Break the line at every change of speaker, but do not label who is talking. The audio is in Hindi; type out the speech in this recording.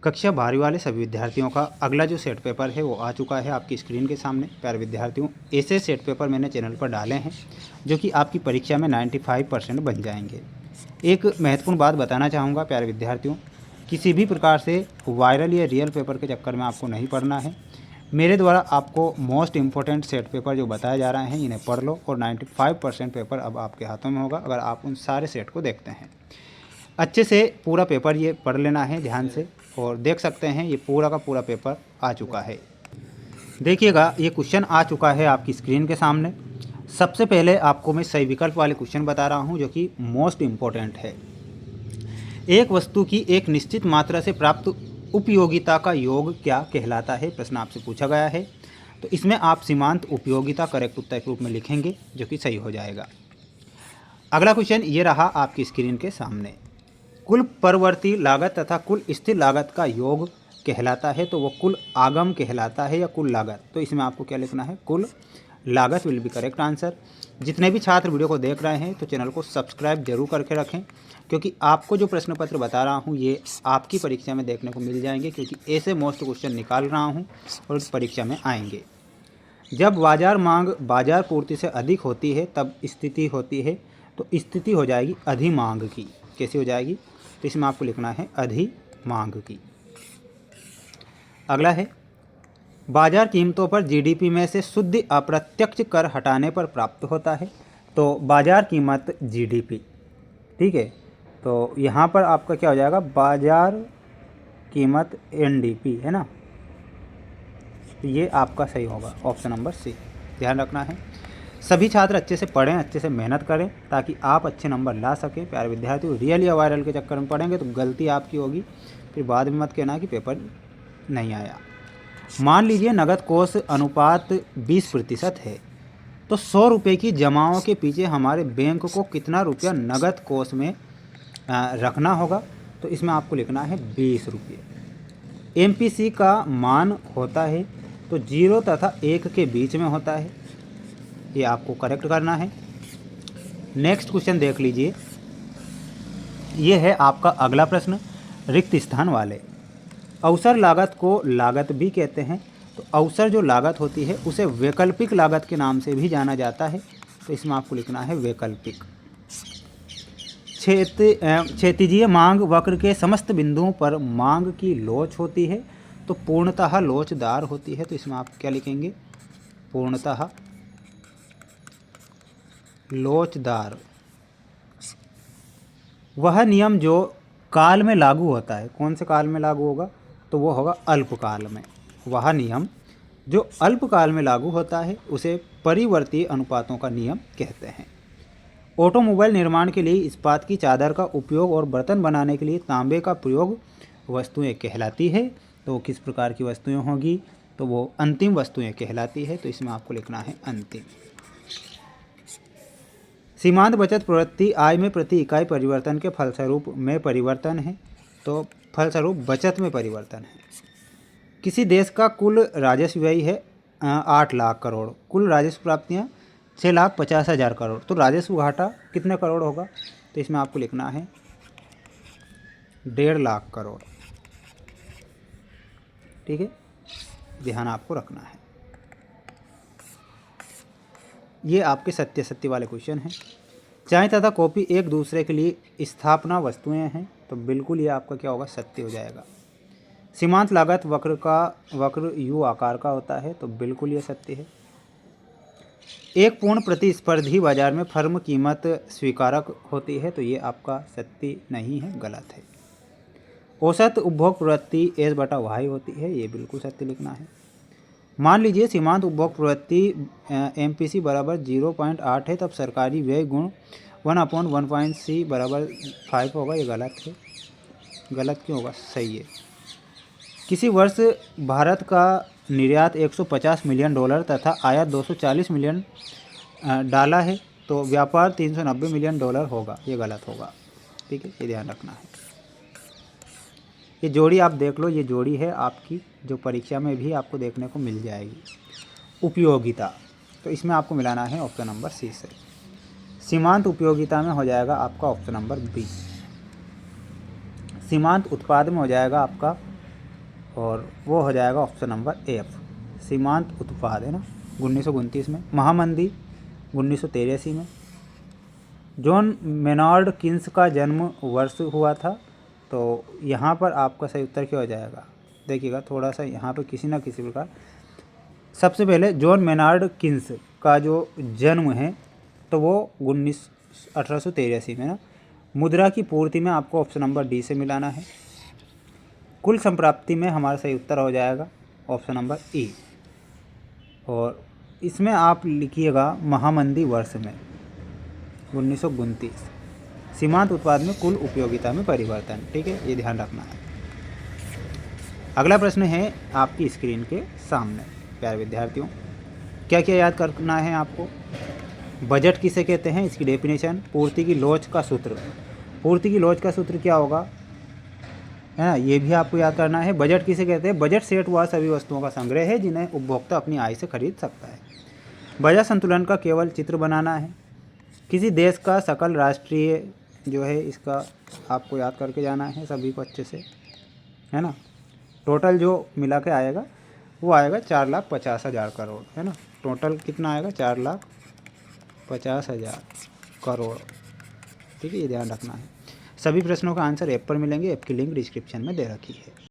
कक्षा 12वीं वाले सभी विद्यार्थियों का अगला जो सेट पेपर है वो आ चुका है आपकी स्क्रीन के सामने। प्यारे विद्यार्थियों, ऐसे सेट पेपर मैंने चैनल पर डाले हैं जो कि आपकी परीक्षा में 95% बन जाएंगे। एक महत्वपूर्ण बात बताना चाहूँगा प्यारे विद्यार्थियों, किसी भी प्रकार से वायरल या रियल पेपर के चक्कर में आपको नहीं पढ़ना है। मेरे द्वारा आपको मोस्ट इम्पोर्टेंट सेट पेपर जो बताए जा रहे हैं इन्हें पढ़ लो और 95% पेपर अब आपके हाथों में होगा अगर आप उन सारे सेट को देखते हैं। अच्छे से पूरा पेपर ये पढ़ लेना है ध्यान से, और देख सकते हैं ये पूरा का पूरा पेपर आ चुका है। देखिएगा ये क्वेश्चन आ चुका है आपकी स्क्रीन के सामने। सबसे पहले आपको मैं सही विकल्प वाले क्वेश्चन बता रहा हूँ जो कि मोस्ट इम्पोर्टेंट है। एक वस्तु की एक निश्चित मात्रा से प्राप्त उपयोगिता का योग क्या कहलाता है, प्रश्न आपसे पूछा गया है। तो इसमें आप सीमांत उपयोगिता करेक्ट उत्तर के रूप में लिखेंगे जो कि सही हो जाएगा। अगला क्वेश्चन ये रहा आपकी स्क्रीन के सामने। कुल परवर्ती लागत तथा कुल स्थिर लागत का योग कहलाता है, तो वो कुल आगम कहलाता है या कुल लागत। तो इसमें आपको क्या लिखना है, कुल लागत विल बी करेक्ट आंसर। जितने भी छात्र वीडियो को देख रहे हैं तो चैनल को सब्सक्राइब जरूर करके रखें, क्योंकि आपको जो प्रश्न पत्र बता रहा हूँ ये आपकी परीक्षा में देखने को मिल जाएंगे, क्योंकि ऐसे मोस्ट क्वेश्चन निकाल रहा हूँ और परीक्षा में आएंगे। जब बाजार मांग बाजार पूर्ति से अधिक होती है तब स्थिति होती है, तो स्थिति हो जाएगी अधिमांग की। कैसी हो जाएगी, तो इसमें आपको लिखना है अधिमांग की। अगला है, बाजार कीमतों पर जीडीपी में से शुद्ध अप्रत्यक्ष कर हटाने पर प्राप्त होता है। तो बाजार कीमत जीडीपी, ठीक है। तो यहाँ पर आपका क्या हो जाएगा, बाजार कीमत एनडीपी है ना। तो ये आपका सही होगा, ऑप्शन नंबर सी। ध्यान रखना है, सभी छात्र अच्छे से पढ़ें, अच्छे से मेहनत करें ताकि आप अच्छे नंबर ला सकें। प्यारे विद्यार्थियों, रियल या वायरल के चक्कर में पढ़ेंगे तो गलती आपकी होगी, फिर बाद में मत कहना कि पेपर नहीं आया। मान लीजिए नगद कोष अनुपात 20% है, तो 100 रुपये की जमाओं के पीछे हमारे बैंक को कितना रुपया नगद कोष में रखना होगा। तो इसमें आपको लिखना है 20 रुपये। एमपीसी का मान होता है तो 0 तथा 1 के बीच में होता है, ये आपको करेक्ट करना है। नेक्स्ट क्वेश्चन देख लीजिए, ये है आपका अगला प्रश्न, रिक्त स्थान वाले। अवसर लागत को लागत भी कहते हैं, तो अवसर जो लागत होती है उसे वैकल्पिक लागत के नाम से भी जाना जाता है। तो इसमें आपको लिखना है वैकल्पिक। क्षैतिजीय मांग वक्र के समस्त बिंदुओं पर मांग की लोच होती है, तो पूर्णतः लोचदार होती है। तो इसमें आप क्या लिखेंगे, पूर्णतः लोचदार। वह नियम जो काल में लागू होता है, कौन से काल में लागू होगा, तो वो होगा अल्पकाल में। वह नियम जो अल्पकाल में लागू होता है उसे परिवर्ती अनुपातों का नियम कहते हैं। ऑटोमोबाइल निर्माण के लिए इस्पात की चादर का उपयोग और बर्तन बनाने के लिए तांबे का प्रयोग वस्तुएं कहलाती है। तो किस प्रकार की वस्तुएं होंगी, तो वो अंतिम वस्तुएं कहलाती है। तो इसमें आपको लिखना है अंतिम। सीमांत बचत प्रवृत्ति आय में प्रति इकाई परिवर्तन के फलस्वरूप में परिवर्तन है, तो फलस्वरूप बचत में परिवर्तन है। किसी देश का कुल राजस्व व्यय है 8 लाख करोड़, कुल राजस्व प्राप्तियाँ 6,50,000 करोड़, तो राजस्व घाटा कितने करोड़ होगा, तो इसमें आपको लिखना है 1.5 लाख करोड़। ठीक है, ध्यान आपको रखना है। ये आपके सत्य वाले क्वेश्चन हैं। चाय तथा कॉफ़ी एक दूसरे के लिए स्थापना वस्तुएं हैं, तो बिल्कुल ये आपका क्या होगा, सत्य हो जाएगा। सीमांत लागत वक्र यू आकार का होता है, तो बिल्कुल ये सत्य है। एक पूर्ण प्रतिस्पर्धी बाजार में फर्म कीमत स्वीकारक होती है, तो ये आपका सत्य नहीं है, गलत है। औसत उपभोग प्रवृत्ति S/Y होती है, ये बिल्कुल सत्य लिखना है। मान लीजिए सीमांत उपभोग प्रवृत्ति MPC बराबर 0.8 है, तब सरकारी व्यय गुण 1/1.C बराबर 5 होगा, ये गलत है। गलत क्यों होगा, सही है। किसी वर्ष भारत का निर्यात $150 मिलियन तथा आयात $240 मिलियन डाला है, तो व्यापार $390 मिलियन होगा, ये गलत होगा। ठीक है, ये ध्यान रखना है। ये जोड़ी आप देख लो, ये जोड़ी है आपकी जो परीक्षा में भी आपको देखने को मिल जाएगी। उपयोगिता, तो इसमें आपको मिलाना है ऑप्शन नंबर सी से। सीमांत उपयोगिता में हो जाएगा आपका ऑप्शन नंबर बी। सीमांत उत्पाद में हो जाएगा आपका और वो हो जाएगा ऑप्शन नंबर एफ, सीमांत उत्पाद है ना 1929 में। महामंदी 1983 में। जॉन मेनार्ड किन्स का जन्म वर्ष हुआ था, तो यहाँ पर आपका सही उत्तर क्या हो जाएगा, देखिएगा थोड़ा सा यहाँ पर किसी न किसी प्रकार। सबसे पहले जॉन मेनार्ड किन्स का जो जन्म है तो वो 1883 में ना। मुद्रा की पूर्ति में आपको ऑप्शन नंबर डी से मिलाना है। कुल संप्राप्ति में हमारा सही उत्तर हो जाएगा ऑप्शन नंबर ई। और इसमें आप लिखिएगा महामंदी वर्ष में 1929। सीमांत उत्पाद में कुल उपयोगिता में परिवर्तन, ठीक है, ये ध्यान रखना है। अगला प्रश्न है आपकी स्क्रीन के सामने प्यारे विद्यार्थियों। क्या क्या याद करना है आपको। बजट किसे कहते हैं, इसकी डेफिनेशन। पूर्ति की लोच का सूत्र। पूर्ति की लोच का सूत्र क्या होगा, है ना, ये भी आपको याद करना है। बजट किसे कहते हैं, बजट सेट वह सभी वस्तुओं का संग्रह है जिन्हें उपभोक्ता अपनी आय से खरीद सकता है। बजट संतुलन का केवल चित्र बनाना है। किसी देश का सकल राष्ट्रीय जो है इसका आपको याद करके जाना है सभी को अच्छे से, है ना। टोटल जो मिला के आएगा वो आएगा 4,50,000 करोड़, है ना। टोटल कितना आएगा, 4,50,000 करोड़, ठीक है, ये ध्यान रखना है। सभी प्रश्नों का आंसर ऐप पर मिलेंगे। ऐप की लिंक डिस्क्रिप्शन में दे रखी है।